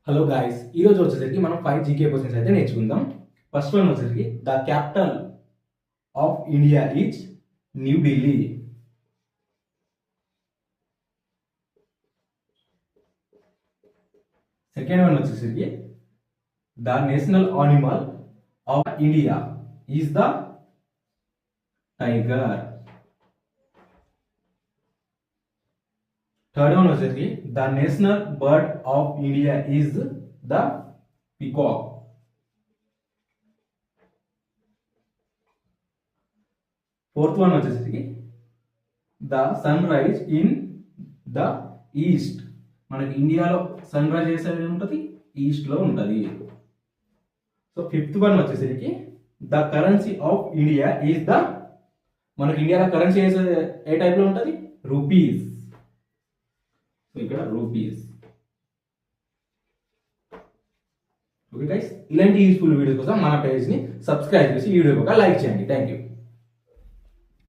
Hello guys, ఈరోజు వచ్చేసరికి మనం 5 జీకే క్వశ్చన్స్ అయితే నేర్చుకుందాం. ఫస్ట్ వన్ వచ్చేసరికి the capital of India is new Delhi. Second one వచ్చేసరికి the national animal of India is the tiger. Third one వచ్చేసరికి the national bird of India is the peacock. Fourth one వచ్చేసరికి the sun rise in the east. మనకి ఇండియాలో sun rise చేసేది ఉంటుంది, east లో ఉంటుంది. So fifth one వచ్చేసరికి the currency of India is the, మనకి ఇండియాలో కరెన్సీ ఏ టైప్ లో ఉంటుంది? రూపీస్. సో ఇక్కడ రూపీస్. ఓకే గైస్, ఇలాంటి యూస్ఫుల్ వీడియోస్ కోసం మన పేజ్ ని సబ్స్క్రైబ్ చేసి వీడియో ఒక లైక్ చేయండి. Thank you.